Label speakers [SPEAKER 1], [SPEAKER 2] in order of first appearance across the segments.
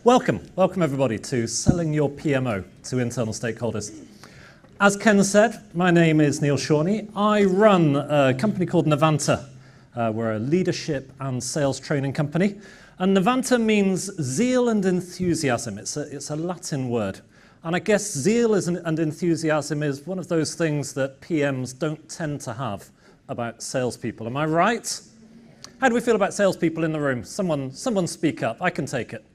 [SPEAKER 1] Welcome everybody to Selling Your PMO to Internal Stakeholders. As Ken said, my name is Neil Shawnee. I run a company called Novanta. We're a leadership and sales training company. And Novanta means zeal and enthusiasm. It's a Latin word. And I guess zeal and enthusiasm is one of those things that PMs don't tend to have about salespeople. Am I right? How do we feel about salespeople in the room? Someone speak up. I can take it.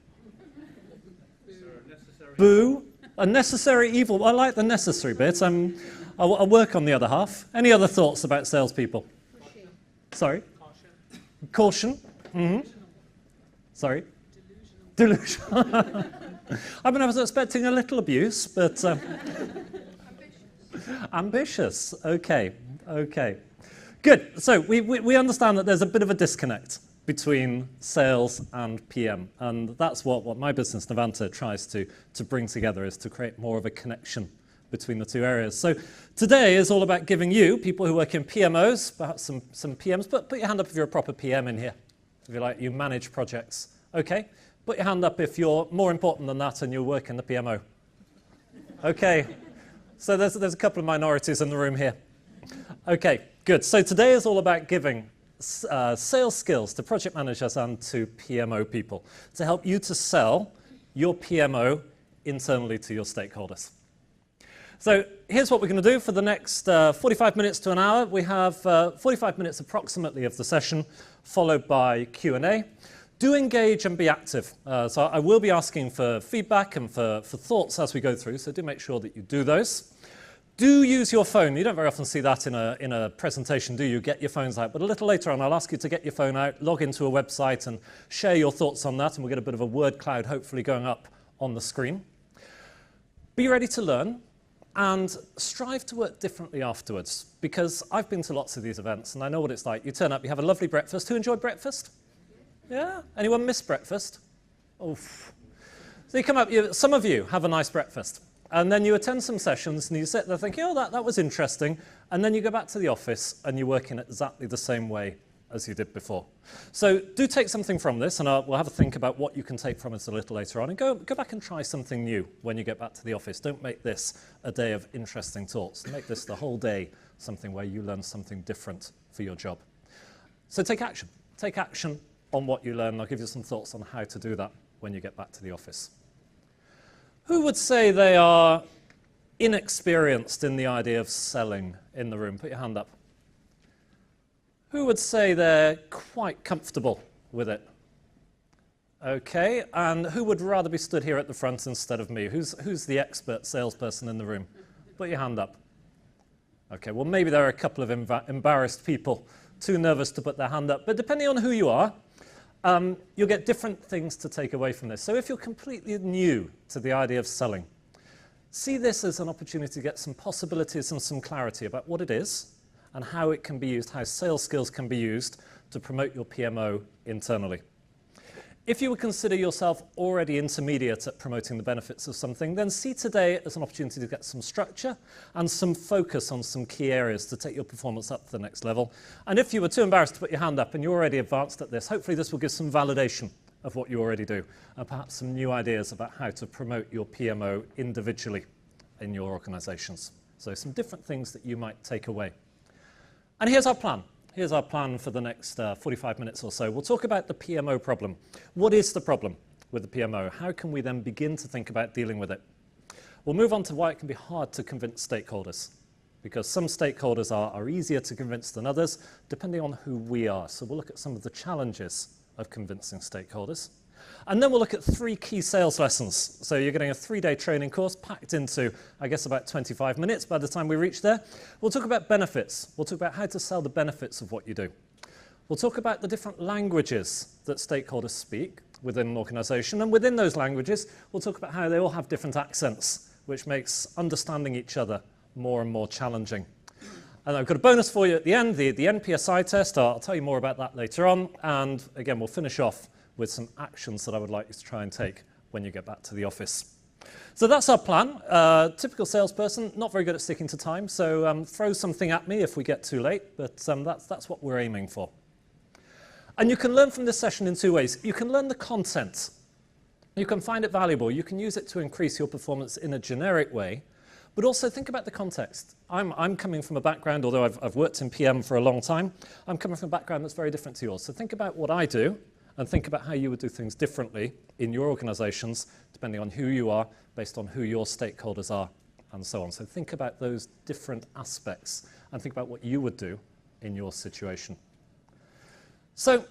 [SPEAKER 1] Boo. A necessary evil. I like the necessary bit. I'll work on the other half. Any other thoughts about salespeople? Caution. Sorry? Caution. Mm-hmm. Sorry? Delusional. I was expecting a little abuse, but... Ambitious. Okay. Good. So we understand that there's a bit of a disconnect between sales and PM, and that's what my business, Novanta, tries to bring together, is to create more of a connection between the two areas. So today is all about giving you, people who work in PMOs, perhaps some PMs, but put your hand up if you're a proper PM in here. If you like, you manage projects. Okay. Put your hand up if you're more important than that and you work in the PMO. Okay. So there's a couple of minorities in the room here. Okay, good. So today is all about giving sales skills to project managers and to PMO people to help you to sell your PMO internally to your stakeholders. So here's what we're going to do for the next 45 minutes to an hour. We have 45 minutes approximately of the session, followed by Q&A. Do engage and be active. So I will be asking for feedback and for thoughts as we go through, so do make sure that you do those. Do use your phone. You don't very often see that in a presentation, do you? Get your phones out. But a little later on, I'll ask you to get your phone out, log into a website, and share your thoughts on that, and we'll get a bit of a word cloud hopefully going up on the screen. Be ready to learn, and strive to work differently afterwards, because I've been to lots of these events, and I know what it's like. You turn up, you have a lovely breakfast. Who enjoyed breakfast? Yeah? Anyone miss breakfast? Oof. So you come up, some of you have a nice breakfast. And then you attend some sessions and you sit there thinking, oh, that was interesting. And then you go back to the office and you work in exactly the same way as you did before. So do take something from this, and we'll have a think about what you can take from it a little later on. And go back and try something new when you get back to the office. Don't make this a day of interesting talks. Make this the whole day something where you learn something different for your job. So take action. Take action on what you learn. I'll give you some thoughts on how to do that when you get back to the office. Who would say they are inexperienced in the idea of selling in the room? Put your hand up. Who would say they're quite comfortable with it? Okay, and who would rather be stood here at the front instead of me? Who's the expert salesperson in the room? Put your hand up. Okay, well maybe there are a couple of embarrassed people too nervous to put their hand up, but depending on who you are, you'll get different things to take away from this. So if you're completely new to the idea of selling, see this as an opportunity to get some possibilities and some clarity about what it is and how it can be used, how sales skills can be used to promote your PMO internally. If you would consider yourself already intermediate at promoting the benefits of something, then see today as an opportunity to get some structure and some focus on some key areas to take your performance up to the next level. And if you were too embarrassed to put your hand up and you're already advanced at this, hopefully this will give some validation of what you already do, and perhaps some new ideas about how to promote your PMO individually in your organizations. So some different things that you might take away. And here's our plan. Here's our plan for the next 45 minutes or so. We'll talk about the PMO problem. What is the problem with the PMO? How can we then begin to think about dealing with it? We'll move on to why it can be hard to convince stakeholders, because some stakeholders are easier to convince than others, depending on who we are. So we'll look at some of the challenges of convincing stakeholders. And then we'll look at 3 key sales lessons. So you're getting a 3-day training course packed into, I guess, about 25 minutes by the time we reach there. We'll talk about benefits. We'll talk about how to sell the benefits of what you do. We'll talk about the different languages that stakeholders speak within an organization. And within those languages, we'll talk about how they all have different accents, which makes understanding each other more and more challenging. And I've got a bonus for you at the end, the NPSI test. I'll tell you more about that later on. And again, we'll finish off with some actions that I would like you to try and take when you get back to the office. So that's our plan. Typical salesperson, not very good at sticking to time, so throw something at me if we get too late, but that's what we're aiming for. And you can learn from this session in 2 ways. You can learn the content You can find it valuable. You can use it to increase your performance in a generic way, but also think about the context. I'm coming from a background, although I've worked in PM for a long time, I'm coming from a background that's very different to yours. So think about what I do and think about how you would do things differently in your organizations, depending on who you are, based on who your stakeholders are, and so on. So think about those different aspects and think about what you would do in your situation. So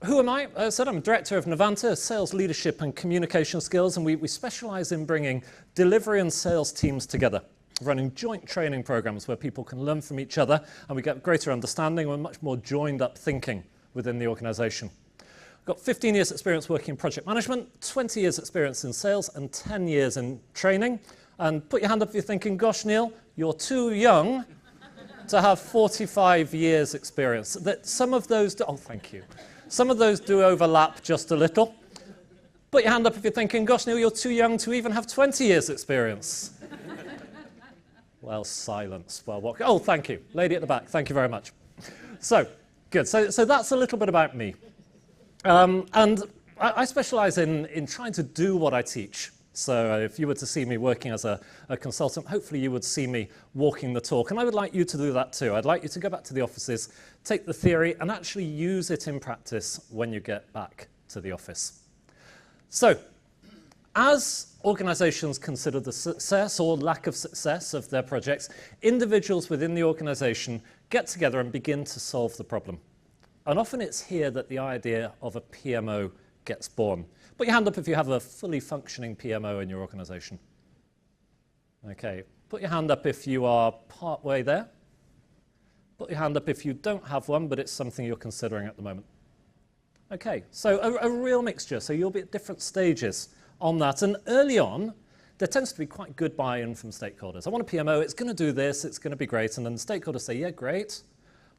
[SPEAKER 1] who am I? As I said, I'm a director of Novanta, Sales Leadership and Communication Skills, and we specialize in bringing delivery and sales teams together, running joint training programs where people can learn from each other and we get greater understanding and much more joined up thinking within the organization. I've got 15 years experience working in project management, 20 years experience in sales and 10 years in training. And put your hand up if you're thinking, gosh, Neil, you're too young to have 45 years experience. That some of those do, oh, thank you. Some of those do overlap just a little. Put your hand up if you're thinking, gosh, Neil, you're too young to even have 20 years experience. Well, silence. Well, what? Oh, thank you. Lady at the back, thank you very much. So, good. So that's a little bit about me. And I specialize in trying to do what I teach. So if you were to see me working as a consultant, hopefully you would see me walking the talk. And I would like you to do that too. I'd like you to go back to the offices, take the theory, and actually use it in practice when you get back to the office. So as organizations consider the success or lack of success of their projects, individuals within the organization get together and begin to solve the problem. And often it's here that the idea of a PMO gets born. Put your hand up if you have a fully functioning PMO in your organization. Okay, put your hand up if you are part way there. Put your hand up if you don't have one, but it's something you're considering at the moment. Okay, so a real mixture. So you'll be at different stages on that. And early on, there tends to be quite good buy-in from stakeholders. I want a PMO, it's going to do this, it's going to be great. And then the stakeholders say, yeah, great.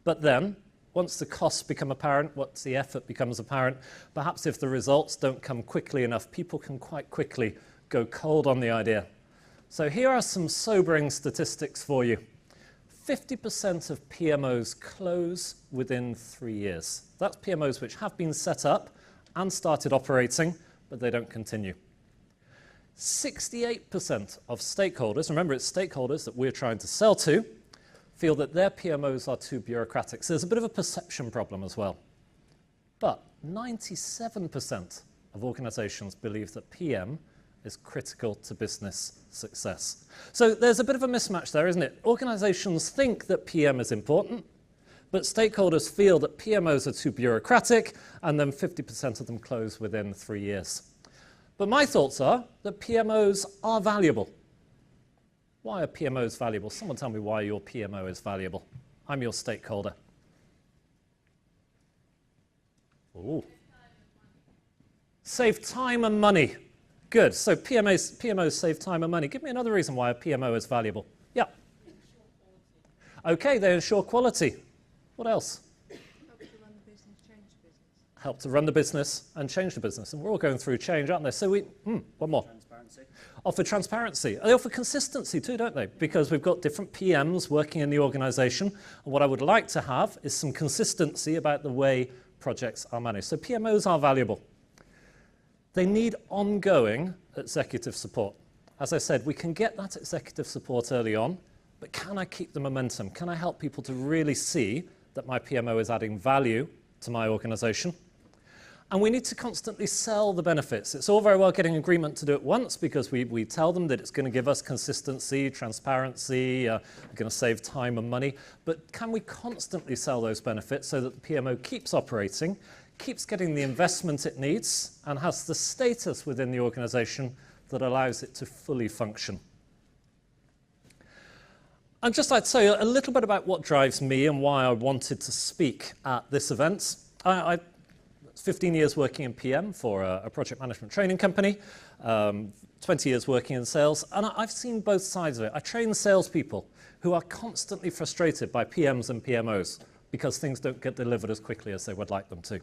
[SPEAKER 1] But then once the costs become apparent, once the effort becomes apparent, perhaps if the results don't come quickly enough, people can quite quickly go cold on the idea. So here are some sobering statistics for you. 50% of PMOs close within 3 years. That's PMOs which have been set up and started operating, but they don't continue. 68% of stakeholders, remember it's stakeholders that we're trying to sell to, feel that their PMOs are too bureaucratic. So there's a bit of a perception problem as well. But 97% of organizations believe that PM is critical to business success. So there's a bit of a mismatch there, isn't it? Organizations think that PM is important, but stakeholders feel that PMOs are too bureaucratic, and then 50% of them close within 3 years. But my thoughts are that PMOs are valuable. Why are PMOs valuable? Someone tell me why your PMO is valuable. I'm your stakeholder. Ooh. Save time and money. Good. So PMOs save time and money. Give me another reason why a PMO is valuable. Yeah. Okay, they ensure quality. What else? Help to run the business and change the business. And we're all going through change, aren't they? So one more. Offer transparency. They offer consistency too, don't they? Because we've got different PMs working in the organization. And what I would like to have is some consistency about the way projects are managed. So PMOs are valuable. They need ongoing executive support. As I said, we can get that executive support early on, but can I keep the momentum? Can I help people to really see that my PMO is adding value to my organization? And we need to constantly sell the benefits. It's all very well getting agreement to do it once because we tell them that it's going to give us consistency, transparency, we're going to save time and money. But can we constantly sell those benefits so that the PMO keeps operating, keeps getting the investment it needs, and has the status within the organization that allows it to fully function? I'd just like to say a little bit about what drives me and why I wanted to speak at this event. I 15 years working in PM for a project management training company, 20 years working in sales, and I've seen both sides of it. I train salespeople who are constantly frustrated by PMs and PMOs because things don't get delivered as quickly as they would like them to.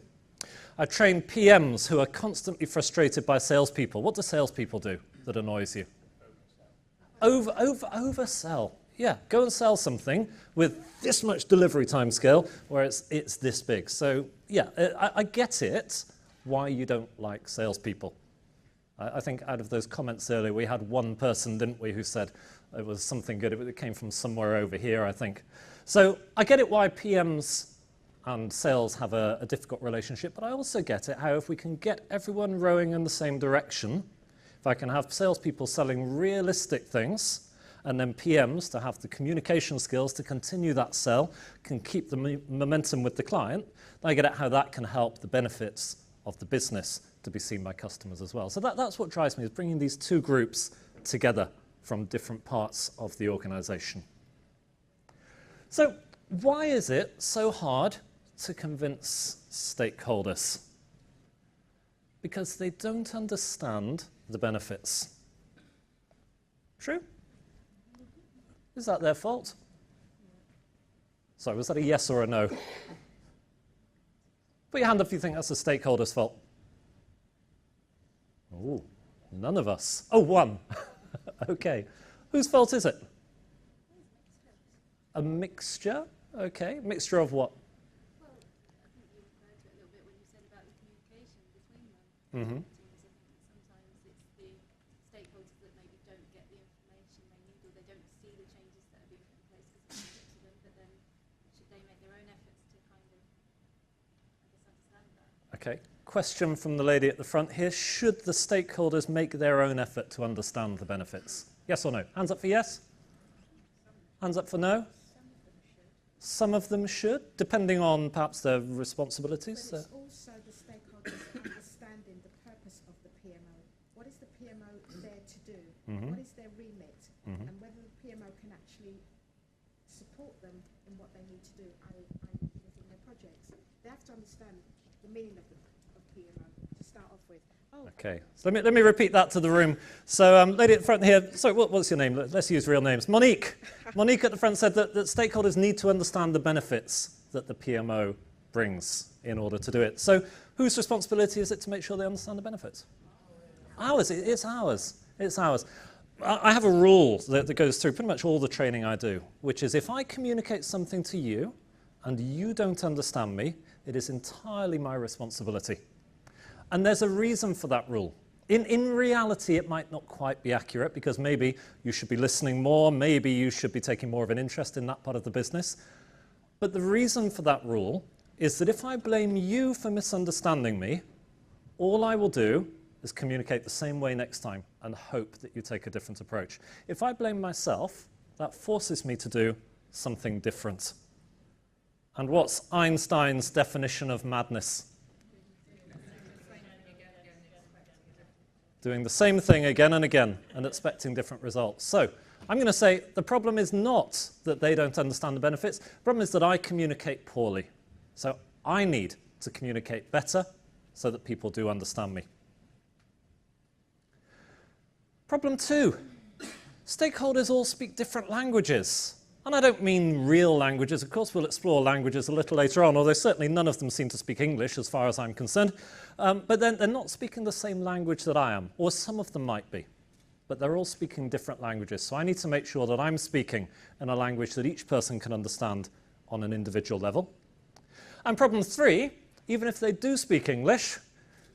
[SPEAKER 1] I train PMs who are constantly frustrated by salespeople. What do salespeople do that annoys you? Oversell. Yeah, go and sell something with this much delivery time scale where it's this big. So yeah, I get it why you don't like salespeople. I think out of those comments earlier, we had one person, didn't we, who said it was something good. It came from somewhere over here, I think. So I get it why PMs and sales have a difficult relationship, but I also get it how if we can get everyone rowing in the same direction, if I can have salespeople selling realistic things, and then PMs to have the communication skills to continue that sell, can keep the momentum with the client, then I get at how that can help the benefits of the business to be seen by customers as well. So that's what drives me, is bringing these two groups together from different parts of the organization. So why is it so hard to convince stakeholders? Because they don't understand the benefits. True? Is that their fault? Sorry, was that a yes or a no? Put your hand up if you think that's the stakeholder's fault. Oh, none of us. Oh, one. Okay. Whose fault is it? A mixture? Okay. Mixture of what?
[SPEAKER 2] Well, I think you referred to it a little bit when you said about the communication between them. Sometimes it's the stakeholders that maybe don't get the information they need, or they don't see the changes that are being put in place because it's put to them, but then should they make their own efforts to kind of, I guess, understand that?
[SPEAKER 1] Okay. Question from the lady at the front here. Should the stakeholders make their own effort to understand the benefits? Yes or no? Hands up for yes? Hands up for no? Some of them should, depending on perhaps their responsibilities.
[SPEAKER 3] But it's also the stakeholders understanding the purpose of the PMO. What is the PMO there to do? What is their remit? And whether the PMO can actually support them in what they need to do within their projects. They have to understand the meaning of PMO to start off with.
[SPEAKER 1] Okay, so let me repeat that to the room. So lady at the front here, sorry, what's your name? Let's use real names. Monique. Monique at the front said that stakeholders need to understand the benefits that the PMO brings in order to do it. So whose responsibility is it to make sure they understand the benefits? Ours. It's ours. It's ours. I have a rule that goes through pretty much all the training I do, which is if I communicate something to you and you don't understand me, it is entirely my responsibility. And there's a reason for that rule. In reality, it might not quite be accurate because maybe you should be listening more, maybe you should be taking more of an interest in that part of the business. But the reason for that rule is that if I blame you for misunderstanding me, all I will do is communicate the same way next time and hope that you take a different approach. If I blame myself, that forces me to do something different. And what's Einstein's definition of madness? Doing the same thing again and again and expecting different results. So I'm going to say the problem is not that they don't understand the benefits. The problem is that I communicate poorly. So I need to communicate better so that people do understand me. Problem 2. Stakeholders all speak different languages. And I don't mean real languages. Of course, we'll explore languages a little later on, although certainly none of them seem to speak English as far as I'm concerned. But then they're not speaking the same language that I am, or some of them might be. But they're all speaking different languages. So I need to make sure that I'm speaking in a language that each person can understand on an individual level. And problem 3, even if they do speak English,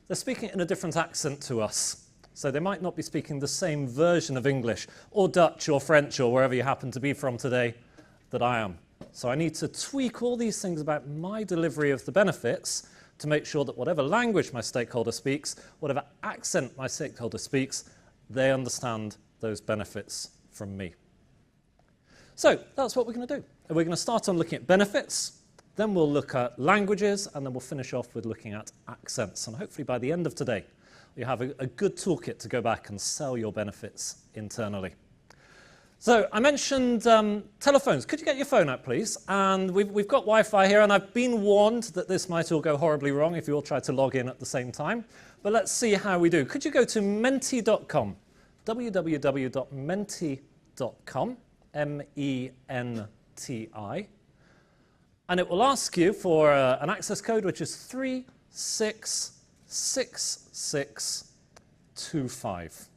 [SPEAKER 1] they're speaking in a different accent to us. So they might not be speaking the same version of English, or Dutch, or French, or wherever you happen to be from today, that I am. So I need to tweak all these things about my delivery of the benefits to make sure that whatever language my stakeholder speaks, whatever accent my stakeholder speaks, they understand those benefits from me. So that's what we're going to do. We're going to start on looking at benefits, then we'll look at languages, and then we'll finish off with looking at accents. And hopefully by the end of today, you have a good toolkit to go back and sell your benefits internally. So I mentioned telephones. Could you get your phone out, please? And we've got Wi-Fi here, and I've been warned that this might all go horribly wrong if you all try to log in at the same time. But let's see how we do. Could you go to menti.com, www.menti.com, M-E-N-T-I, and it will ask you for an access code, which is 366625.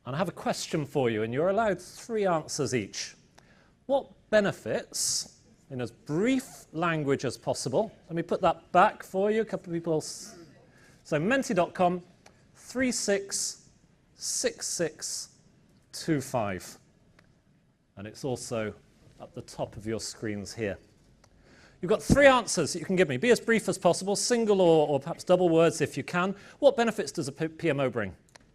[SPEAKER 1] And I have a question for you, and you're allowed 3 answers each. What benefits, in as brief language as possible. Let me put that back for you. A couple of people. So menti.com 366625. And it's also at the top of your screens here. You've got 3 answers that you can give me. Be as brief as possible, single or perhaps double words if you can. What benefits does a PMO bring?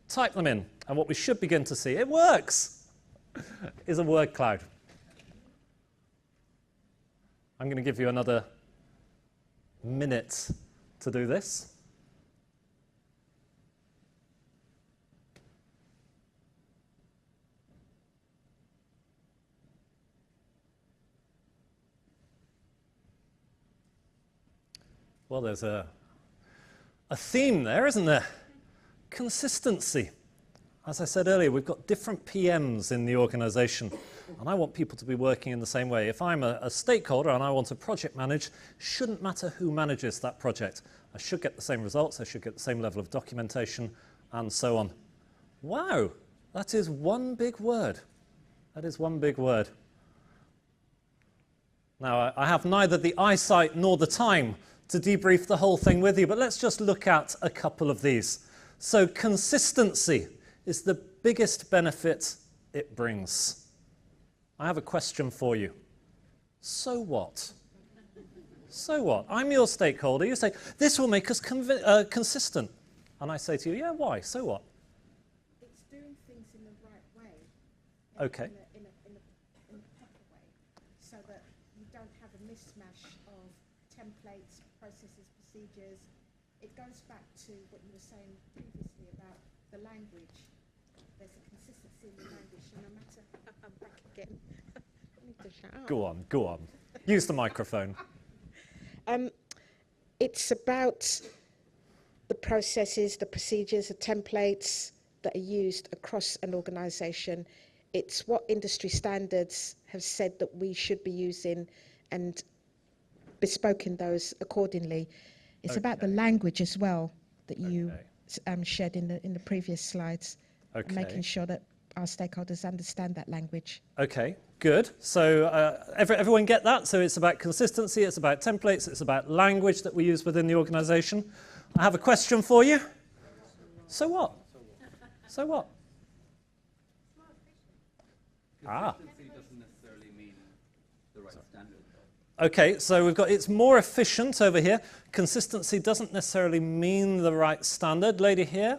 [SPEAKER 1] Type them in. And what we should begin to see, it works, is a word cloud. I'm going to give you another minute to do this. Well, there's a theme there, isn't there? Consistency. As I said earlier, we've got different PMs in the organization, and I want people to be working in the same way. If I'm a stakeholder and I want to project manage, shouldn't matter who manages that project. I should get the same results, I should get the same level of documentation, and so on. Wow, that is one big word. That is one big word. Now, I have neither the eyesight nor the time to debrief the whole thing with you, but let's just look at a couple of these. So consistency is the biggest benefit it brings. I have a question for you. So what? So what? I'm your stakeholder. You say, this will make us consistent. And I say to you, yeah, why? So what?
[SPEAKER 3] It's doing things in the right way.
[SPEAKER 1] Okay.
[SPEAKER 3] In a proper way, so that you don't have a mishmash of templates, processes, procedures. It goes back to what you were saying previously about the language. There's a consistency in the language, and no matter, I'm back again. I need to shut up.
[SPEAKER 1] Go on, go on. Use the microphone.
[SPEAKER 3] It's about the processes, the procedures, the templates that are used across an organisation. It's what industry standards have said that we should be using and bespoken those accordingly. It's about the language as well that you shared in the previous slides.
[SPEAKER 1] Okay.
[SPEAKER 3] Making sure that our stakeholders understand that language.
[SPEAKER 1] Okay, good. So everyone get that? So it's about consistency, it's about templates, it's about language that we use within the organisation. I have a question for you. So what? So what?
[SPEAKER 4] Consistency doesn't necessarily mean the right standard.
[SPEAKER 1] Okay, so we've got it's more efficient over here. Consistency doesn't necessarily mean the right standard. Lady here.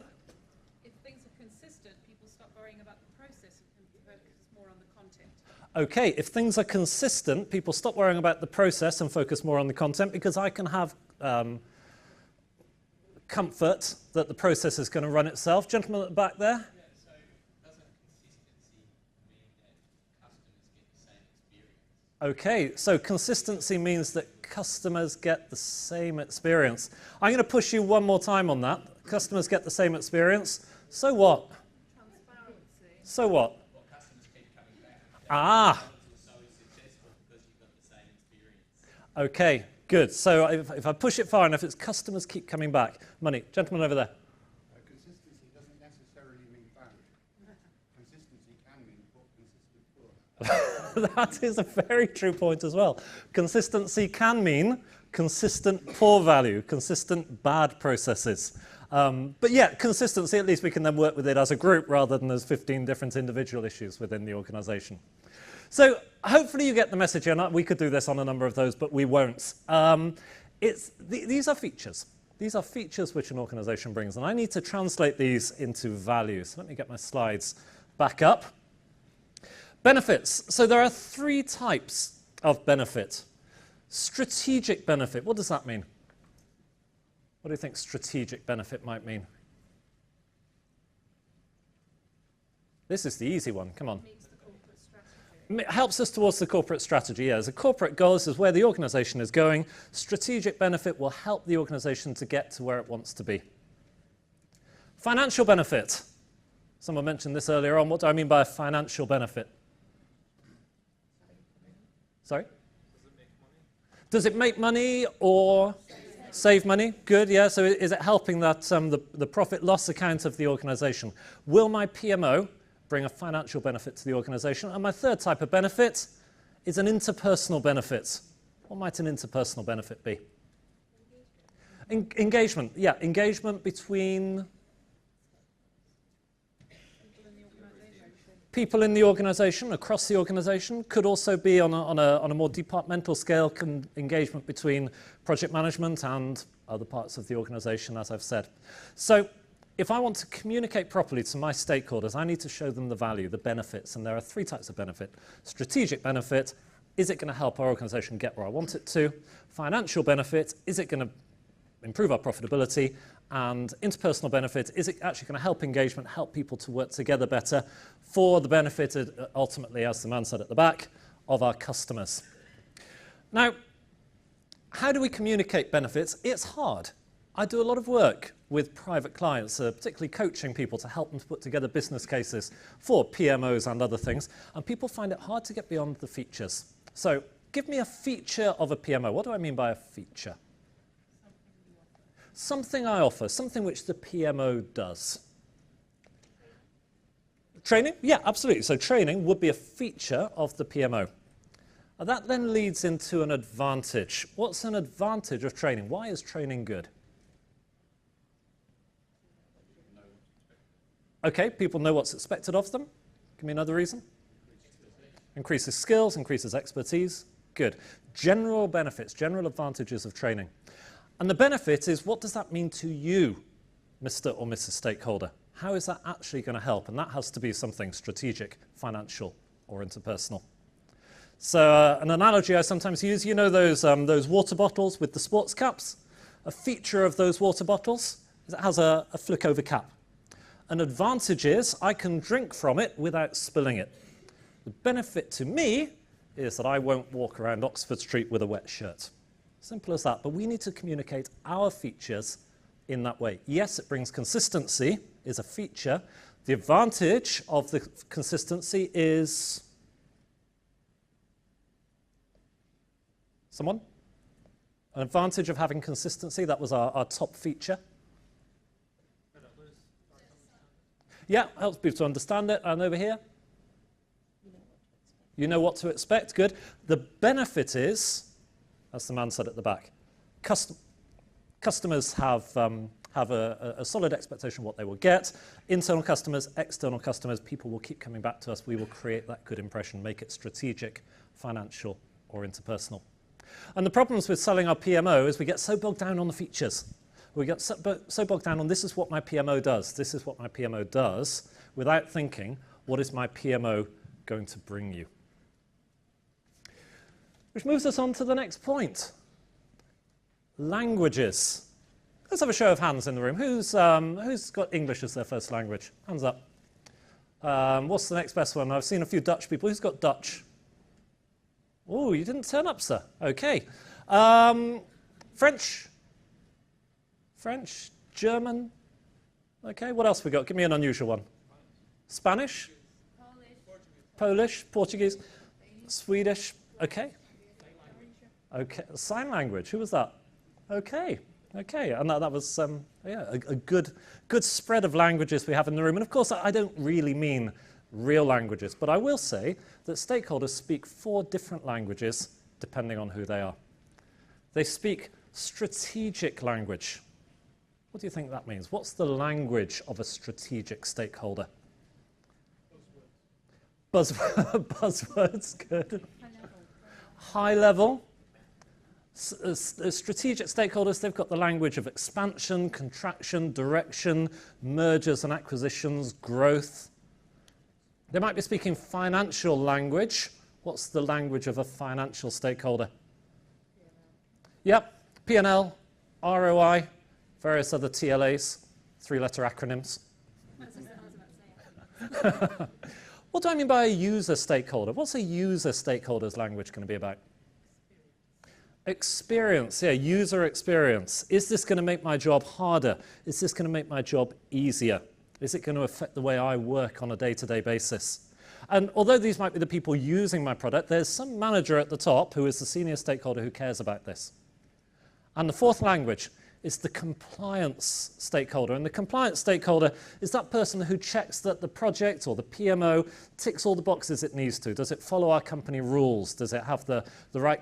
[SPEAKER 2] If things are consistent, people stop worrying about the process and can focus more on the content.
[SPEAKER 1] Okay, if things are consistent, people stop worrying about the process and focus more on the content, because I can have comfort that the process is going to run itself. Gentleman at the back there.
[SPEAKER 5] Yeah, so doesn't consistency mean that customers get the same experience?
[SPEAKER 1] Okay, so consistency means that customers get the same experience. I'm going to push you one more time on that. Customers get the same experience. So what?
[SPEAKER 2] Transparency.
[SPEAKER 1] So what?
[SPEAKER 5] Well, customers keep coming back.
[SPEAKER 1] Ah,
[SPEAKER 5] So successful because you've got the same experience.
[SPEAKER 1] okay, good. So if I push it far enough, it's customers keep coming back. Money. Gentleman over there.
[SPEAKER 6] Consistency doesn't necessarily mean value. Consistency can mean consistent poor.
[SPEAKER 1] That is a very true point as well. Consistency can mean consistent poor value, consistent bad processes. But yeah, consistency, at least we can then work with it as a group rather than as 15 different individual issues within the organisation. So hopefully you get the message here. We could do this on a number of those, but we won't. These are features. These are features which an organisation brings, and I need to translate these into values. Let me get my slides back up. Benefits. So there are 3 types of benefit. Strategic benefit. What does that mean? What do you think strategic benefit might mean? This is the easy one. Come on.
[SPEAKER 2] Meets the corporate strategy.
[SPEAKER 1] It helps us towards the corporate strategy. Yeah, as a corporate goal, this is where the organisation is going. Strategic benefit will help the organisation to get to where it wants to be. Financial benefit. Someone mentioned this earlier on. What do I mean by a financial benefit? Sorry? Does it make money or save money? Good, yeah. So is it helping that the profit loss account of the organisation? Will my PMO bring a financial benefit to the organisation? And my third type of benefit is an interpersonal benefit. What might an interpersonal benefit be? Engagement, yeah, engagement between people in the organisation, across the organisation. Could also be on a more departmental scale, engagement between project management and other parts of the organisation, as I've said. So if I want to communicate properly to my stakeholders, I need to show them the value, the benefits, and there are 3 types of benefit. Strategic benefit, is it going to help our organisation get where I want it to? Financial benefit, is it going to improve our profitability? And interpersonal benefit, is it actually going to help engagement, help people to work together better for the benefit, ultimately, as the man said at the back, of our customers? Now, how do we communicate benefits? It's hard. I do a lot of work with private clients, particularly coaching people to help them to put together business cases for PMOs and other things, and people find it hard to get beyond the features. So, give me a feature of a PMO. What do I mean by a feature? Something I offer, something which the PMO does. Training? Yeah, absolutely. So training would be a feature of the PMO. And that then leads into an advantage. What's an advantage of training? Why is training good? Okay, people know what's expected of them. Give me another reason. Increases skills, increases expertise. Good. General benefits, general advantages of training. And the benefit is, what does that mean to you, Mr. or Mrs. Stakeholder? How is that actually going to help? And that has to be something strategic, financial, or interpersonal. So an analogy I sometimes use, you know those water bottles with the sports caps? A feature of those water bottles is it has a flick-over cap. An advantage is I can drink from it without spilling it. The benefit to me is that I won't walk around Oxford Street with a wet shirt. Simple as that, but we need to communicate our features in that way. Yes, it brings consistency, is a feature. The advantage of the consistency is... Someone? An advantage of having consistency, that was our top feature. Yeah, helps people to understand it. And over here? You know what to expect, good. The benefit is... As the man said at the back, customers have a solid expectation of what they will get. Internal customers, external customers, people will keep coming back to us. We will create that good impression, make it strategic, financial, or interpersonal. And the problems with selling our PMO is we get so bogged down on the features. We get so bogged down on this is what my PMO does, this is what my PMO does, without thinking, what is my PMO going to bring you? Which moves us on to the next point. Languages. Let's have a show of hands in the room. Who's got English as their first language? Hands up. What's the next best one? I've seen a few Dutch people. Who's got Dutch? Oh, you didn't turn up, sir. Okay. French? French? German? Okay, what else we got? Give me an unusual one. Spanish? Polish? Portuguese? Swedish? Okay. Okay, sign language. Who was that? Okay, okay, and that was yeah, a good spread of languages we have in the room. And of course, I don't really mean real languages, but I will say that stakeholders speak 4 different languages depending on who they are. They speak strategic language. What do you think that means? What's the language of a strategic stakeholder? Buzzwords, good. High level. Strategic stakeholders, they've got the language of expansion, contraction, direction, mergers and acquisitions, growth. They might be speaking financial language. What's the language of a financial stakeholder? Yep, P&L, ROI, various other TLAs, 3-letter acronyms. What do I mean by a user stakeholder? What's a user stakeholder's language going to be about? Experience, yeah, user experience. Is this going to make my job harder? Is this going to make my job easier? Is it going to affect the way I work on a day-to-day basis? And although these might be the people using my product, there's some manager at the top who is the senior stakeholder who cares about this. And the 4th language is the compliance stakeholder. And the compliance stakeholder is that person who checks that the project or the PMO ticks all the boxes it needs to. Does it follow our company rules? Does it have the right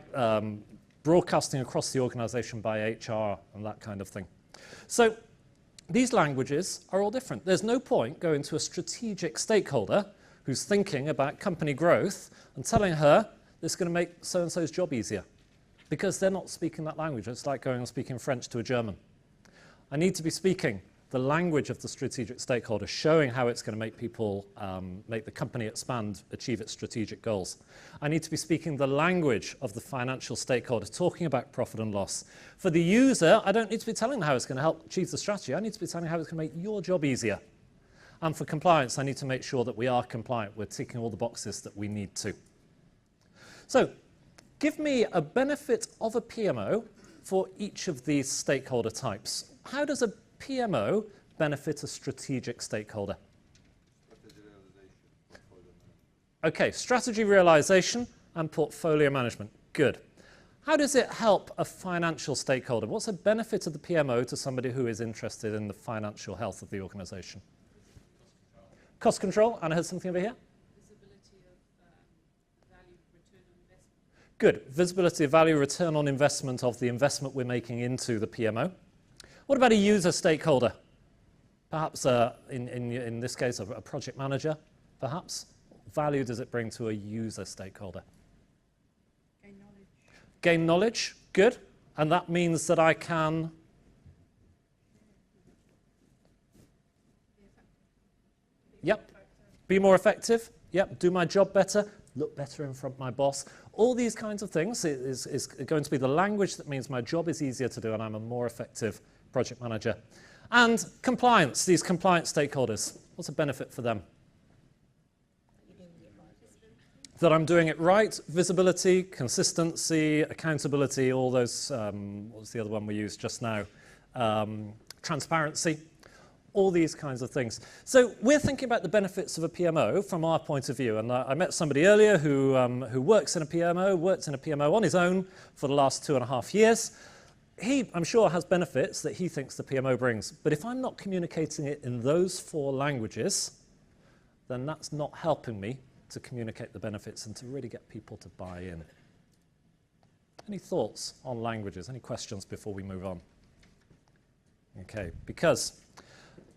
[SPEAKER 1] broadcasting across the organization by HR and that kind of thing. So these languages are all different. There's no point going to a strategic stakeholder who's thinking about company growth and telling her this is going to make so-and-so's job easier, because they're not speaking that language. It's like going and speaking French to a German. I need to be speaking the language of the strategic stakeholder, showing how it's going to make people, make the company expand, achieve its strategic goals. I need to be speaking the language of the financial stakeholder, talking about profit and loss. For the user, I don't need to be telling them how it's going to help achieve the strategy. I need to be telling them how it's going to make your job easier. And for compliance, I need to make sure that we are compliant. We're ticking all the boxes that we need to. So, give me a benefit of a PMO for each of these stakeholder types. How does a PMO benefit a strategic stakeholder? Okay, strategy realization and portfolio management. Good. How does it help a financial stakeholder? What's the benefit of the PMO to somebody who is interested in the financial health of the organization? Cost control. And I heard something over here.
[SPEAKER 2] Visibility of value return on investment.
[SPEAKER 1] Good. Visibility of value return on investment of the investment we're making into the PMO. What about a user stakeholder? Perhaps, in this case, a project manager, perhaps? What value does it bring to a user stakeholder?
[SPEAKER 3] Gain knowledge.
[SPEAKER 1] Gain knowledge, good. And that means that I can... Yep. Be more effective. Yep. Do my job better. Look better in front of my boss. All these kinds of things is going to be the language that means my job is easier to do and I'm a more effective project manager. And compliance, these compliance stakeholders. What's a benefit for them? That I'm doing it right. Visibility, consistency, accountability, all those, what was the other one we used just now? Transparency. All these kinds of things. So we're thinking about the benefits of a PMO from our point of view. And I met somebody earlier who works in a PMO, worked in a PMO on his own for the last 2.5 years. He, I'm sure, has benefits that he thinks the PMO brings. But if I'm not communicating it in those 4 languages, then that's not helping me to communicate the benefits and to really get people to buy in. Any thoughts on languages? Any questions before we move on? Okay, because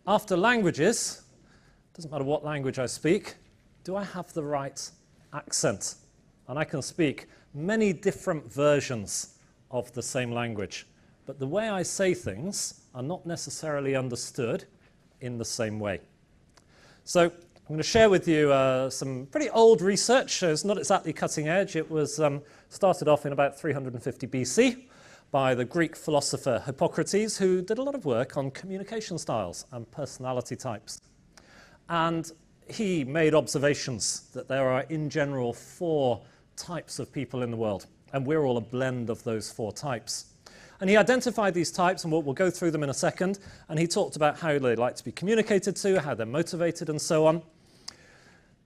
[SPEAKER 1] after languages, doesn't matter what language I speak, do I have the right accent? And I can speak many different versions of the same language, but the way I say things are not necessarily understood in the same way. So I'm going to share with you some pretty old research. It's not exactly cutting edge. It was started off in about 350 BC by the Greek philosopher Hippocrates, who did a lot of work on communication styles and personality types. And he made observations that there are, in general, 4 types of people in the world. And we're all a blend of those 4 types. And he identified these types, and we'll go through them in a second. And he talked about how they like to be communicated to, how they're motivated, and so on.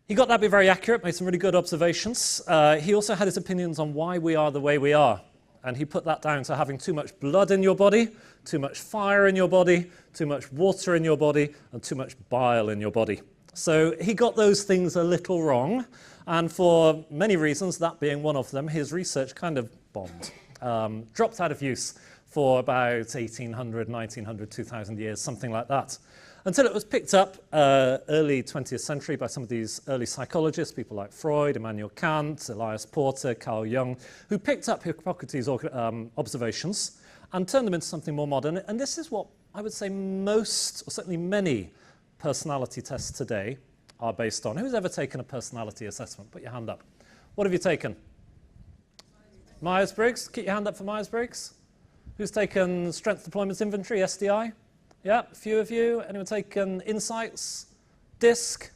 [SPEAKER 1] He got that bit very accurate, made some really good observations. He also had his opinions on why we are the way we are. And he put that down to having too much blood in your body, too much fire in your body, too much water in your body, and too much bile in your body. So he got those things a little wrong. And for many reasons, that being one of them, his research kind of bombed. Dropped out of use for about 1800, 1900, 2000 years, something like that. Until it was picked up early 20th century by some of these early psychologists, people like Freud, Immanuel Kant, Elias Porter, Carl Jung, who picked up Hippocrates' observations and turned them into something more modern. And this is what I would say most, or certainly many, personality tests today are based on. Who's ever taken a personality assessment? Put your hand up. What have you taken? Myers-Briggs. Keep your hand up for Myers-Briggs. Who's taken Strength Deployment Inventory, SDI? Yeah, a few of you. Anyone taken Insights, DISC?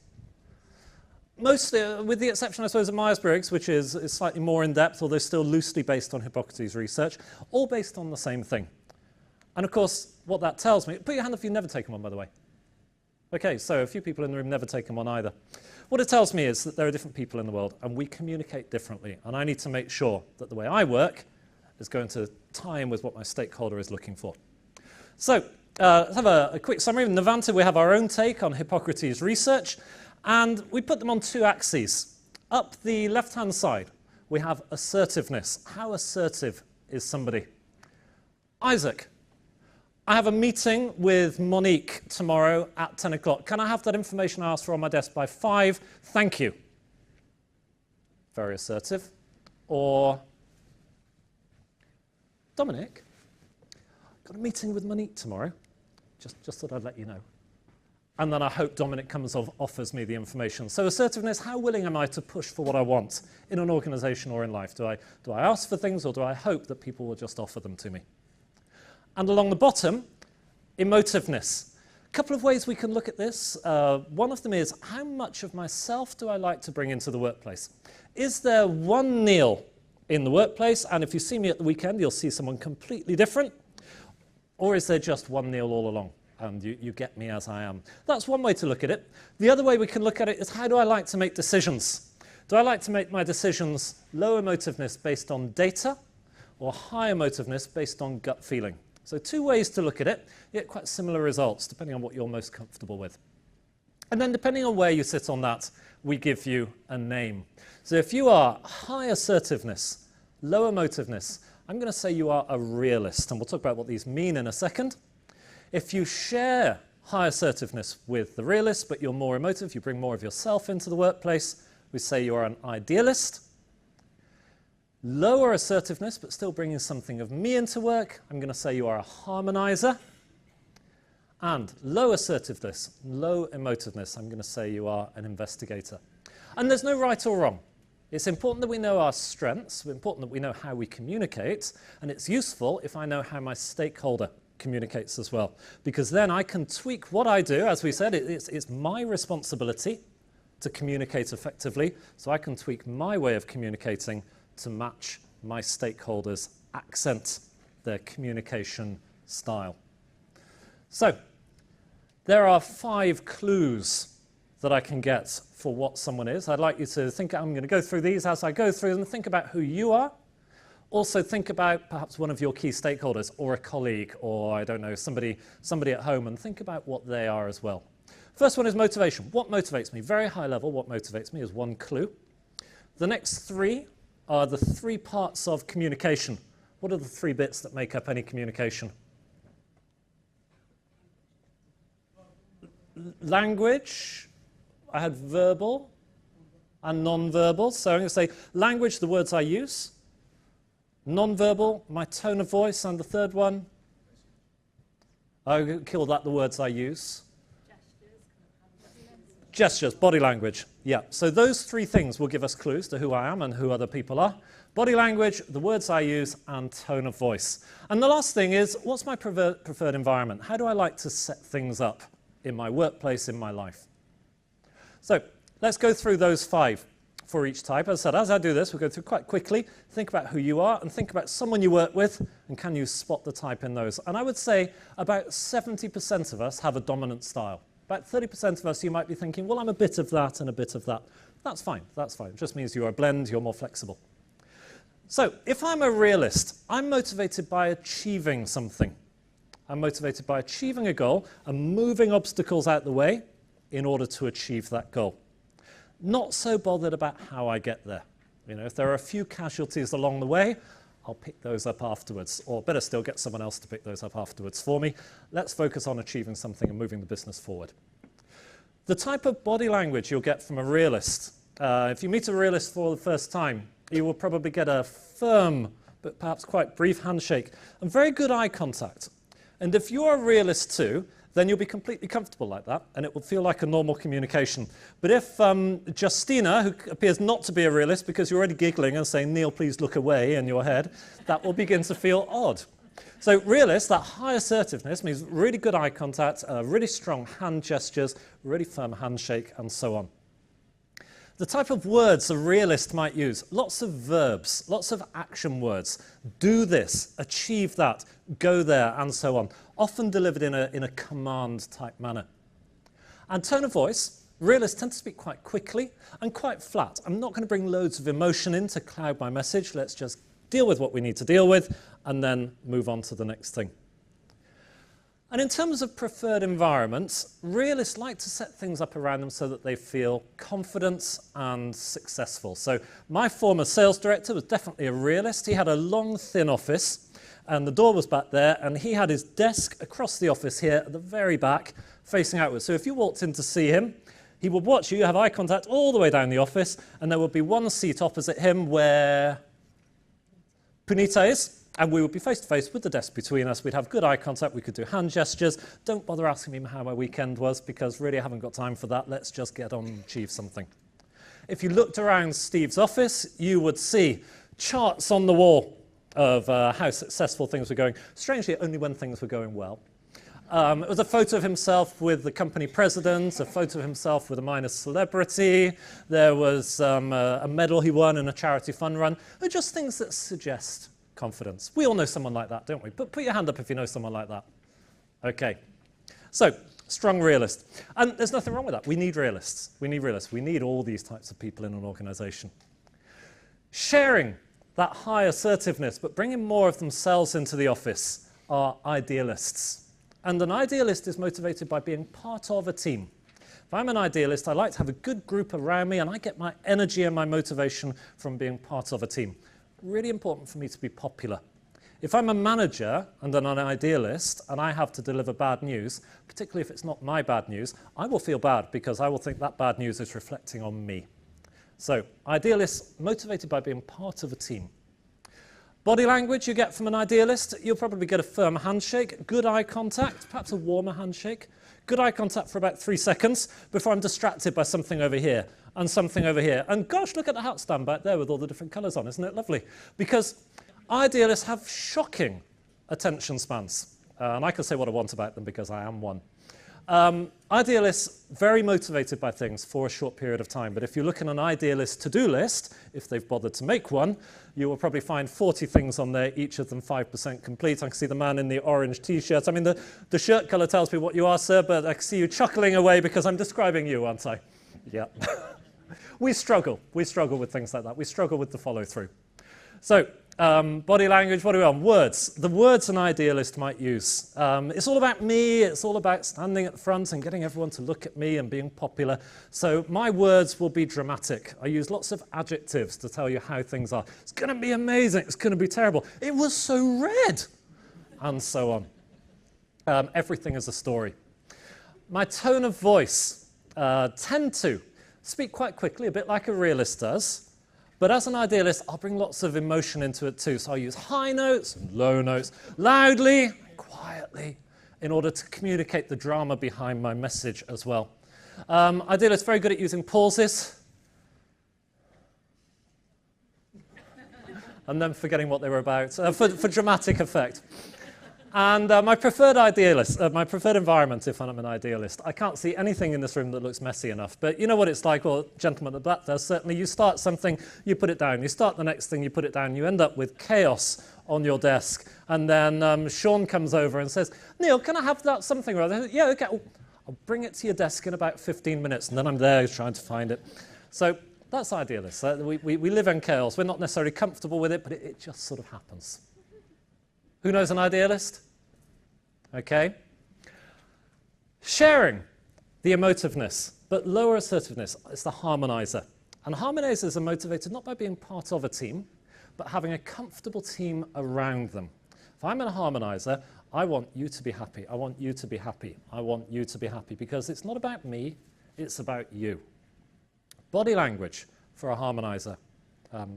[SPEAKER 1] Mostly, with the exception, I suppose, of Myers-Briggs, which is slightly more in-depth, although still loosely based on Hippocrates' research, all based on the same thing. And of course, what that tells me, put your hand up if you've never taken one, by the way. Okay, so a few people in the room never taken one either. What it tells me is that there are different people in the world, and we communicate differently. And I need to make sure that the way I work is going to tie in with what my stakeholder is looking for. So, let's have a quick summary. In Novanta, we have our own take on Hippocrates' research, and we put them on 2 axes. Up the left-hand side, we have assertiveness. How assertive is somebody. Isaac, I have a meeting with Monique tomorrow at 10 o'clock. Can I have that information I asked for on my desk by 5? Thank you. Very assertive. Or Dominic, got a meeting with Monique tomorrow. Just thought I'd let you know. And then I hope Dominic comes offers me the information. So assertiveness, how willing am I to push for what I want in an organization or in life? Do I ask for things, or do I hope that people will just offer them to me? And along the bottom, emotiveness. A couple of ways we can look at this. One of them is, how much of myself do I like to bring into the workplace? Is there one Neil in the workplace, and if you see me at the weekend, you'll see someone completely different? Or is there just one Neil all along, and you get me as I am? That's one way to look at it. The other way we can look at it is, how do I like to make decisions? Do I like to make my decisions low emotiveness based on data, or high emotiveness based on gut feeling? So 2 ways to look at it, yet quite similar results, depending on what you're most comfortable with. And then depending on where you sit on that, we give you a name. So if you are high assertiveness, low emotiveness, I'm going to say you are a realist, and we'll talk about what these mean in a second. If you share high assertiveness with the realist, but you're more emotive, you bring more of yourself into the workplace, we say you are an idealist. Lower assertiveness, but still bringing something of me into work, I'm going to say you are a harmonizer. And low assertiveness, low emotiveness, I'm going to say you are an investigator. And there's no right or wrong. It's important that we know our strengths, it's important that we know how we communicate, and it's useful if I know how my stakeholder communicates as well, because then I can tweak what I do. As we said, it's my responsibility to communicate effectively, so I can tweak my way of communicating to match my stakeholders' accent, their communication style. So, there are 5 clues that I can get for what someone is. I'd like you to think, I'm going to go through these. As I go through them, think about who you are. Also think about perhaps one of your key stakeholders, or a colleague, or I don't know, somebody at home, and think about what they are as well. First one is motivation. What motivates me? Very high level, what motivates me is one clue. The next 3 are the 3 parts of communication. What are the 3 bits that make up any communication? Language, I had verbal and non-verbal. So I'm going to say language, the words I use. Non-verbal, my tone of voice. And the third one, I call that the words I use. Gestures, body language. Yeah, so those 3 things will give us clues to who I am and who other people are. Body language, the words I use, and tone of voice. And the last thing is, what's my preferred environment? How do I like to set things up in my workplace, in my life? So let's go through those 5 for each type. As I said, as I do this, we'll go through quite quickly. Think about who you are and think about someone you work with, and can you spot the type in those? And I would say about 70% of us have a dominant style. About 30% of us, you might be thinking, well, I'm a bit of that and a bit of that. That's fine, that's fine. It just means you're a blend, you're more flexible. So if I'm a realist, I'm motivated by achieving something. I'm motivated by achieving a goal and moving obstacles out the way in order to achieve that goal. Not so bothered about how I get there. You know, if there are a few casualties along the way, I'll pick those up afterwards, or better still, get someone else to pick those up afterwards for me. Let's focus on achieving something and moving the business forward. The type of body language you'll get from a realist. If you meet a realist for the first time, you will probably get a firm, but perhaps quite brief handshake, and very good eye contact. And if you're a realist too, then you'll be completely comfortable like that, and it will feel like a normal communication. But if Justina, who appears not to be a realist because you're already giggling and saying, Neil, please look away in your head, that will begin to feel odd. So realist, that high assertiveness means really good eye contact, really strong hand gestures, really firm handshake, and so on. The type of words a realist might use, lots of verbs, lots of action words. Do this, achieve that, go there, and so on. Often delivered in a command-type manner. And tone of voice, realists tend to speak quite quickly and quite flat. I'm not going to bring loads of emotion in to cloud my message. Let's just deal with what we need to deal with and then move on to the next thing. And in terms of preferred environments, realists like to set things up around them so that they feel confident and successful. So my former sales director was definitely a realist. He had a long, thin office, and the door was back there, and he had his desk across the office here at the very back, facing outwards. So if you walked in to see him, he would watch you, have eye contact all the way down the office, and there would be one seat opposite him where Punita is, and we would be face-to-face with the desk between us. We'd have good eye contact. We could do hand gestures. Don't bother asking me how my weekend was, because really I haven't got time for that. Let's just get on and achieve something. If you looked around Steve's office, you would see charts on the wall of how successful things were going. Strangely, only when things were going well. It was a photo of himself with the company president, a photo of himself with a minor celebrity. There was a medal he won in a charity fund run. They're just things that suggest confidence. We all know someone like that, don't we? But put your hand up if you know someone like that. Okay. So, strong realist. And there's nothing wrong with that. We need realists. We need realists. We need all these types of people in an organization. Sharing that high assertiveness, but bringing more of themselves into the office, are idealists. And an idealist is motivated by being part of a team. If I'm an idealist, I like to have a good group around me, and I get my energy and my motivation from being part of a team. Really important for me to be popular. If I'm a manager and an idealist and I have to deliver bad news, particularly if it's not my bad news, I will feel bad because I will think that bad news is reflecting on me. So, idealists motivated by being part of a team. Body language you get from an idealist, you'll probably get a firm handshake, good eye contact, perhaps a warmer handshake. Good eye contact for about 3 seconds before I'm distracted by something over here and something over here. And gosh, look at the hat stand back there with all the different colours on. Isn't it lovely? Because idealists have shocking attention spans. And I can say what I want about them because I am one. Idealists, very motivated by things for a short period of time. But if you look at an idealist to-do list, if they've bothered to make one, you will probably find 40 things on there, each of them 5% complete. I can see the man in the orange T-shirt. I mean, the shirt colour tells me what you are, sir, but I can see you chuckling away because I'm describing you, aren't I? Yeah. We struggle with things like that. We struggle with the follow-through. So, body language, what do we want? Words. The words an idealist might use. It's all about me. It's all about standing at the front and getting everyone to look at me and being popular. So my words will be dramatic. I use lots of adjectives to tell you how things are. It's going to be amazing. It's going to be terrible. It was so red. And so on. Everything is a story. My tone of voice tend to speak quite quickly, a bit like a realist does. But as an idealist, I'll bring lots of emotion into it too. So I use high notes and low notes, loudly, quietly, in order to communicate the drama behind my message as well. Idealists very good at using pauses. And then forgetting what they were about, for dramatic effect. And my preferred environment, if I'm an idealist, I can't see anything in this room that looks messy enough. But you know what it's like, well, gentleman at the back does, certainly. You start something, you put it down. You start the next thing, you put it down. You end up with chaos on your desk. And then Sean comes over and says, Neil, can I have that something or other? Yeah, okay. I'll bring it to your desk in about 15 minutes. And then I'm there trying to find it. So that's idealist. We live in chaos. We're not necessarily comfortable with it, but it just sort of happens. Who knows an idealist? Okay. Sharing, the emotiveness, but lower assertiveness is the harmonizer. And harmonizers are motivated not by being part of a team, but having a comfortable team around them. If I'm a harmonizer, I want you to be happy. I want you to be happy. I want you to be happy because it's not about me, it's about you. Body language for a harmonizer.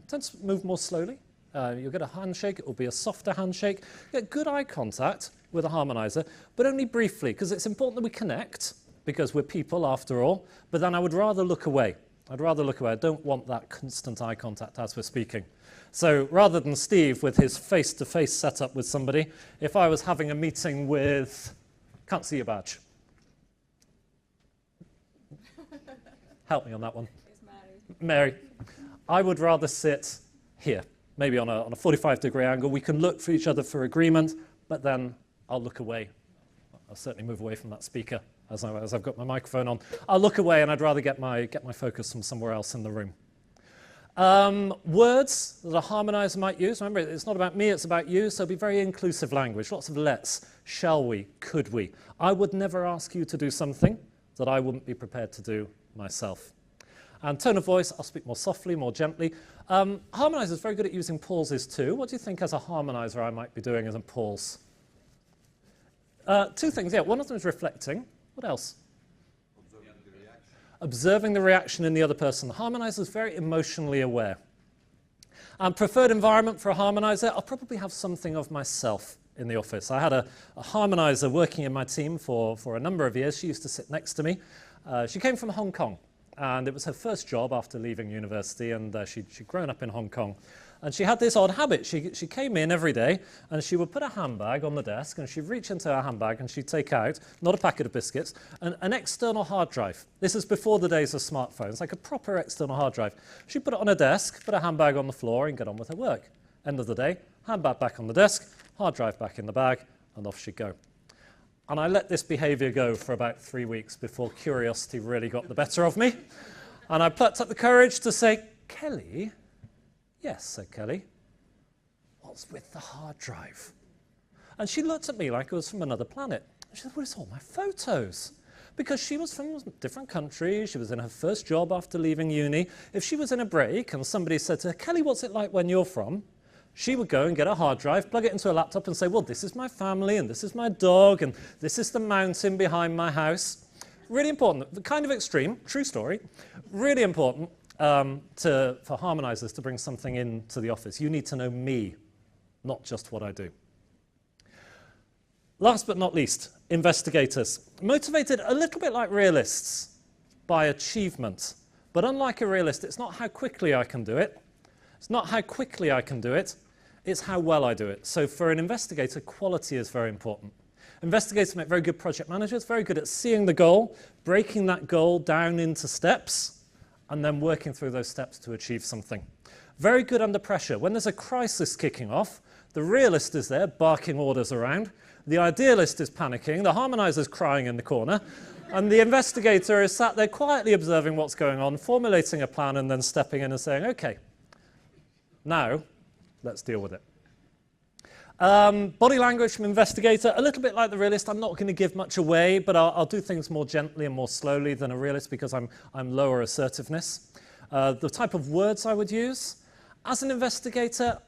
[SPEAKER 1] Tends to move more slowly. You'll get a handshake, it will be a softer handshake. You get good eye contact with a harmonizer, but only briefly, because it's important that we connect, because we're people after all, but then I would rather look away. I'd rather look away. I don't want that constant eye contact as we're speaking. So rather than Steve with his face-to-face setup with somebody, if I was having a meeting with, can't see your badge. Help me on that one.
[SPEAKER 2] It's
[SPEAKER 1] Mary. I would rather sit here. Maybe on a 45-degree angle. We can look for each other for agreement, but then I'll look away. I'll certainly move away from that speaker as I've got my microphone on. I'll look away, and I'd rather get my focus from somewhere else in the room. Words that a harmonizer might use. Remember, it's not about me, it's about you, so be very inclusive language. Lots of let's, shall we, could we. I would never ask you to do something that I wouldn't be prepared to do myself. And tone of voice, I'll speak more softly, more gently. Harmonizer is very good at using pauses too. What do you think as a harmonizer I might be doing as a pause? Two things, yeah. One of them is reflecting. What else? Observing the reaction in the other person. The harmonizer is very emotionally aware. Preferred environment for a harmonizer, I'll probably have something of myself in the office. I had a harmonizer working in my team for a number of years. She used to sit next to me. She came from Hong Kong, and it was her first job after leaving university, and she'd grown up in Hong Kong. And she had this odd habit. She came in every day, and she would put a handbag on the desk, and she'd reach into her handbag, and she'd take out, not a packet of biscuits, an external hard drive. This is before the days of smartphones, like a proper external hard drive. She'd put it on her desk, put her handbag on the floor, and get on with her work. End of the day, handbag back on the desk, hard drive back in the bag, and off she'd go. And I let this behavior go for about 3 weeks before curiosity really got the better of me. And I plucked up the courage to say, Kelly, yes, said Kelly, what's with the hard drive? And she looked at me like it was from another planet. She said, well, it's all my photos. Because she was from a different country, she was in her first job after leaving uni. If she was in a break and somebody said to her, Kelly, what's it like when you're from? She would go and get a hard drive, plug it into a laptop and say, well, this is my family, and this is my dog, and this is the mountain behind my house. Really important, kind of extreme, true story, really important for harmonizers to bring something into the office. You need to know me, not just what I do. Last but not least, investigators. Motivated a little bit like realists by achievement. But unlike a realist, it's not how quickly I can do it. It's not how quickly I can do it. It's how well I do it. So for an investigator, quality is very important. Investigators make very good project managers, very good at seeing the goal, breaking that goal down into steps, and then working through those steps to achieve something. Very good under pressure. When there's a crisis kicking off, the realist is there barking orders around, the idealist is panicking, the harmonizer's crying in the corner, and the investigator is sat there quietly observing what's going on, formulating a plan, and then stepping in and saying, okay, now let's deal with it. Body language from investigator, a little bit like the realist. I'm not going to give much away, but I'll do things more gently and more slowly than a realist because I'm lower assertiveness. The type of words I would use. As an investigator,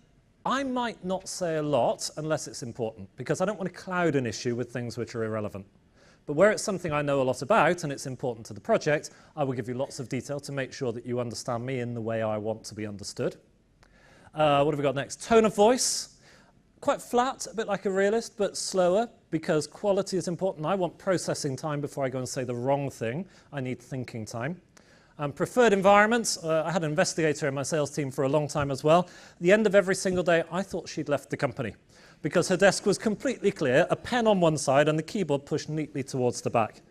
[SPEAKER 1] I might not say a lot unless it's important because I don't want to cloud an issue with things which are irrelevant. But where it's something I know a lot about and it's important to the project, I will give you lots of detail to make sure that you understand me in the way I want to be understood. What have we got next? Tone of voice. Quite flat, a bit like a realist, but slower because quality is important. I want processing time before I go and say the wrong thing. I need thinking time. Preferred environments. I had an investigator in my sales team for a long time as well. At the end of every single day, I thought she'd left the company because her desk was completely clear, a pen on one side and the keyboard pushed neatly towards the back.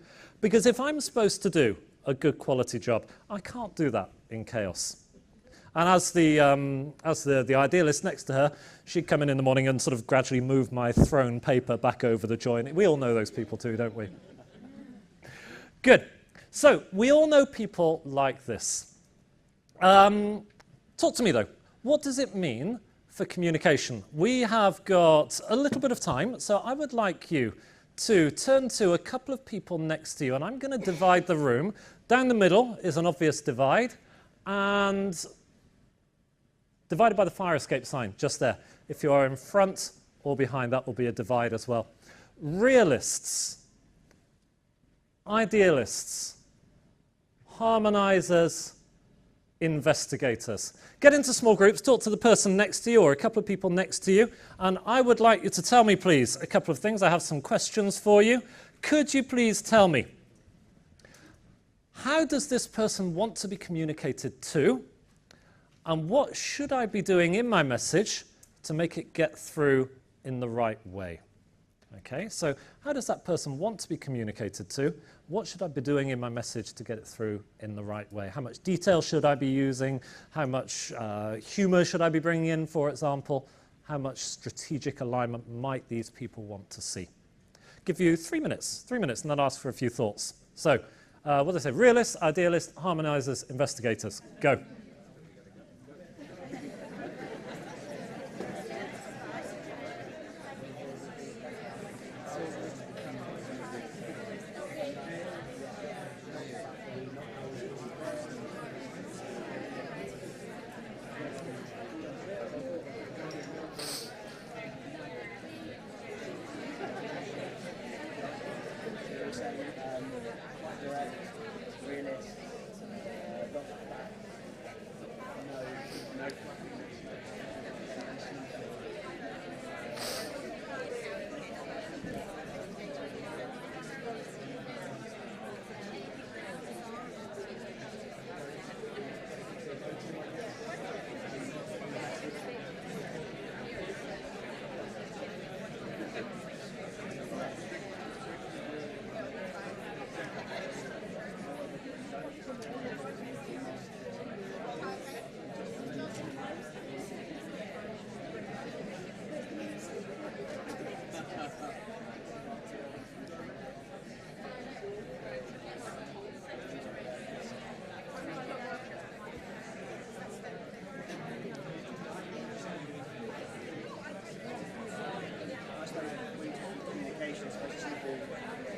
[SPEAKER 1] Because if I'm supposed to do a good quality job, I can't do that in chaos. And as the idealist next to her, she'd come in the morning and sort of gradually move my thrown paper back over the joint. We all know those people too, don't we? Good. So we all know people like this. Talk to me though. What does it mean for communication? We have got a little bit of time, so I would like you to turn to a couple of people next to you, and I'm going to divide the room. Down the middle is an obvious divide, and divided by the fire escape sign, just there. If you are in front or behind, that will be a divide as well. Realists, idealists, harmonizers, investigators. Get into small groups, talk to the person next to you or a couple of people next to you, and I would like you to tell me, please, a couple of things. I have some questions for you. Could you please tell me, how does this person want to be communicated to? And what should I be doing in my message to make it get through in the right way? Okay, so how does that person want to be communicated to? What should I be doing in my message to get it through in the right way? How much detail should I be using? How much humor should I be bringing in, for example? How much strategic alignment might these people want to see? Give you 3 minutes, and then ask for a few thoughts. So, what did I say? Realists, idealists, harmonizers, investigators. Go.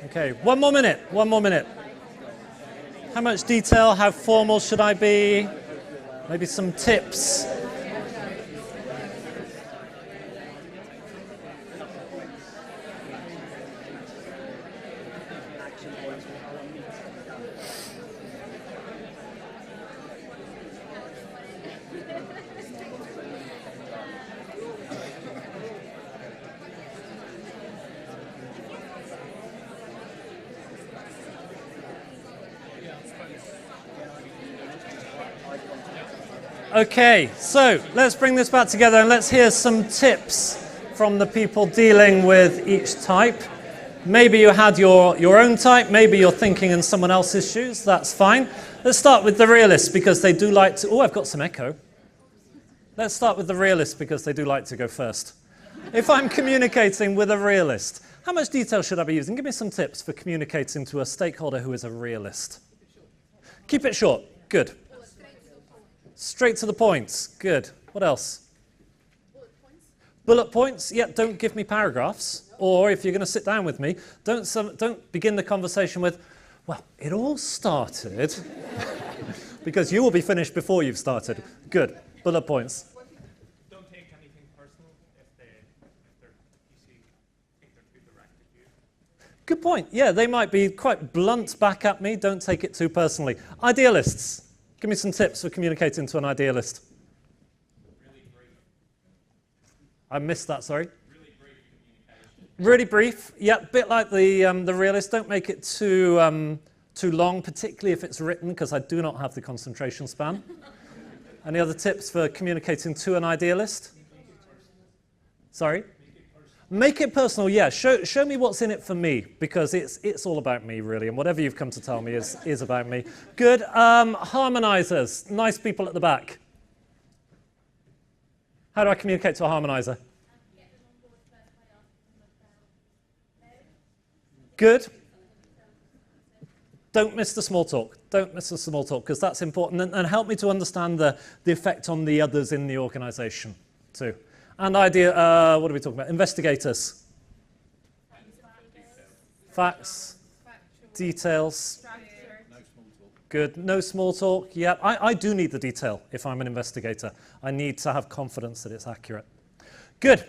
[SPEAKER 1] Okay, one more minute, one more minute. How much detail, how formal should I be? Maybe some tips. Okay, so let's bring this back together and let's hear some tips from the people dealing with each type. Maybe you had your own type, maybe you're thinking in someone else's shoes, that's fine. Let's start with the realists because they do like to, oh, I've got some echo. Let's start with the realists because they do like to go first. If I'm communicating with a realist, how much detail should I be using? Give me some tips for communicating to a stakeholder who is a realist. Keep it short, good. Straight to the points. Good. What else?
[SPEAKER 2] Bullet points.
[SPEAKER 1] Bullet points. Yeah, don't give me paragraphs. Or if you're going to sit down with me, don't begin the conversation with, well, it all started, because you will be finished before you've started. Good. Bullet points.
[SPEAKER 5] Don't take anything personal if they're think they're too direct at you.
[SPEAKER 1] Good point. Yeah, they might be quite blunt back at me. Don't take it too personally. Idealists. Give me some tips for communicating to an idealist.
[SPEAKER 5] Really brief.
[SPEAKER 1] I missed that, sorry.
[SPEAKER 5] Really brief communication.
[SPEAKER 1] Really brief. Yeah, a bit like the realist. Don't make it too long, particularly if it's written, because I do not have the concentration span. Any other tips for communicating to an idealist? Sorry? Make it personal, yeah. Show me what's in it for me, because it's all about me, really, and whatever you've come to tell me is about me. Good. Harmonizers. Nice people at the back. How do I communicate to a harmonizer? Good. Don't miss the small talk. Don't miss the small talk, because that's important, and help me to understand the effect on the others in the organization, too. And what are we talking about? Investigators. Facts. Details. Good. No small talk. Yeah, I do need the detail if I'm an investigator. I need to have confidence that it's accurate. Good.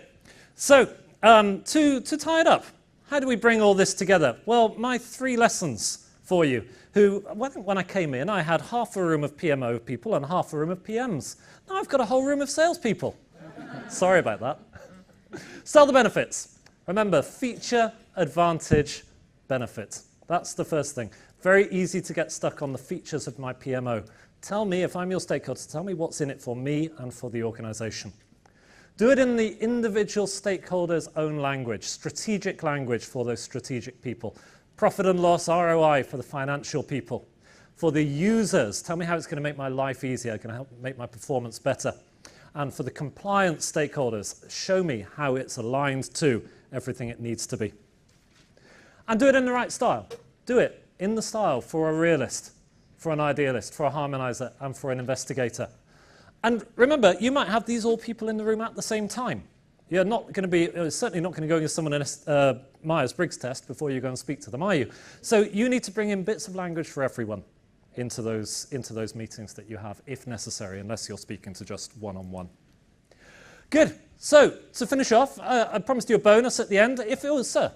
[SPEAKER 1] So, to tie it up, how do we bring all this together? Well, my 3 lessons for you. When I came in, I had half a room of PMO people and half a room of PMs. Now I've got a whole room of salespeople. Sorry about that. Sell the benefits. Remember, feature, advantage, benefit. That's the first thing. Very easy to get stuck on the features of my PMO. Tell me, if I'm your stakeholder, tell me what's in it for me and for the organization. Do it in the individual stakeholder's own language, strategic language for those strategic people. Profit and loss, ROI for the financial people. For the users, tell me how it's going to make my life easier, going to help make my performance better. And for the compliance stakeholders, show me how it's aligned to everything it needs to be. And do it in the right style. Do it in the style for a realist, for an idealist, for a harmonizer, and for an investigator. And remember, you might have these all people in the room at the same time. You're not going to be, certainly not going to go into someone in a Myers-Briggs test before you go and speak to them, are you? So you need to bring in bits of language for everyone into those meetings that you have, if necessary, unless you're speaking to just one-on-one. Good. So, to finish off, I promised you a bonus at the end. If it was, sir.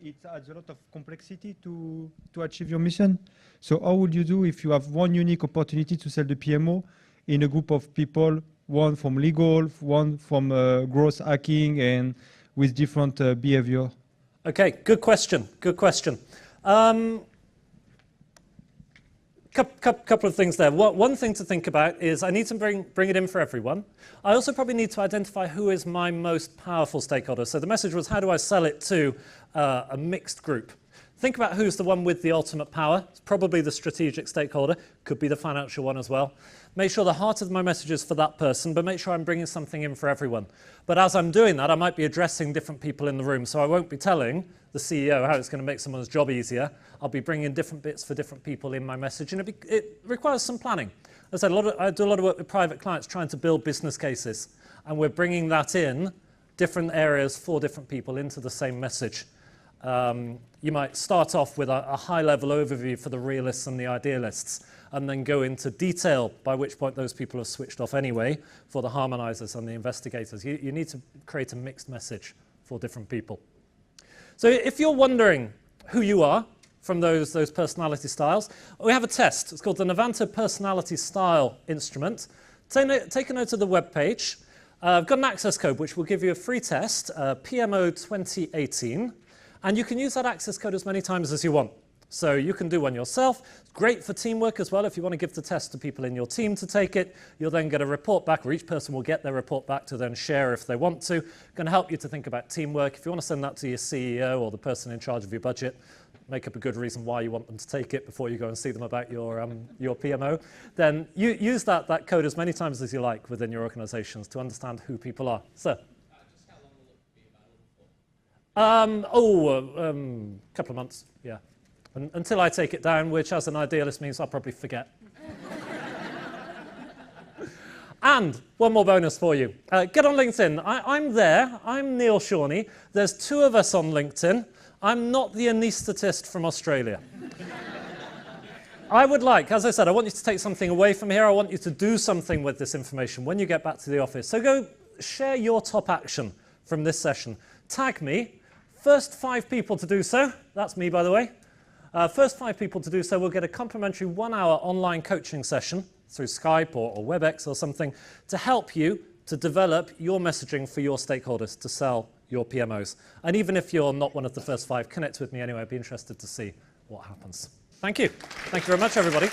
[SPEAKER 7] It adds a lot of complexity to achieve your mission. So how would you do if you have one unique opportunity to sell the PMO in a group of people, one from legal, one from growth hacking, and with different behavior?
[SPEAKER 1] Okay, good question. Good question. Couple of things there. One thing to think about is I need to bring it in for everyone. I also probably need to identify who is my most powerful stakeholder. So the message was, how do I sell it to a mixed group? Think about who's the one with the ultimate power. It's probably the strategic stakeholder. Could be the financial one as well. Make sure the heart of my message is for that person, but make sure I'm bringing something in for everyone. But as I'm doing that, I might be addressing different people in the room. So I won't be telling the CEO, how it's going to make someone's job easier. I'll be bringing different bits for different people in my message, and it requires some planning. As I said, I do a lot of work with private clients trying to build business cases, and we're bringing that in different areas for different people into the same message. You might start off with a high-level overview for the realists and the idealists, and then go into detail, by which point those people have switched off anyway, for the harmonizers and the investigators. You need to create a mixed message for different people. So if you're wondering who you are from those personality styles, we have a test. It's called the Novanta Personality Style Instrument. Take a note of the web page. I've got an access code which will give you a free test, PMO 2018, and you can use that access code as many times as you want. So you can do one yourself. It's great for teamwork as well. If you want to give the test to people in your team to take it, you'll then get a report back, or each person will get their report back to then share if they want to. Going to help you to think about teamwork. If you want to send that to your CEO or the person in charge of your budget, make up a good reason why you want them to take it before you go and see them about your PMO, then you use that code as many times as you like within your organizations to understand who people are. So.
[SPEAKER 5] Just how long will it be available for?
[SPEAKER 1] A couple of months, yeah. Until I take it down, which as an idealist means I'll probably forget. And one more bonus for you. Get on LinkedIn. I'm there. I'm Neil Shawnee. There's 2 of us on LinkedIn. I'm not the anaesthetist from Australia. I would like, as I said, I want you to take something away from here. I want you to do something with this information when you get back to the office. So go share your top action from this session. Tag me. First 5 people to do so, that's me by the way, first 5 people to do so will get a complimentary 1-hour online coaching session through Skype or WebEx or something to help you to develop your messaging for your stakeholders to sell your PMOs. And even if you're not one of the first 5, connect with me anyway. I'd be interested to see what happens. Thank you. Thank you very much, everybody.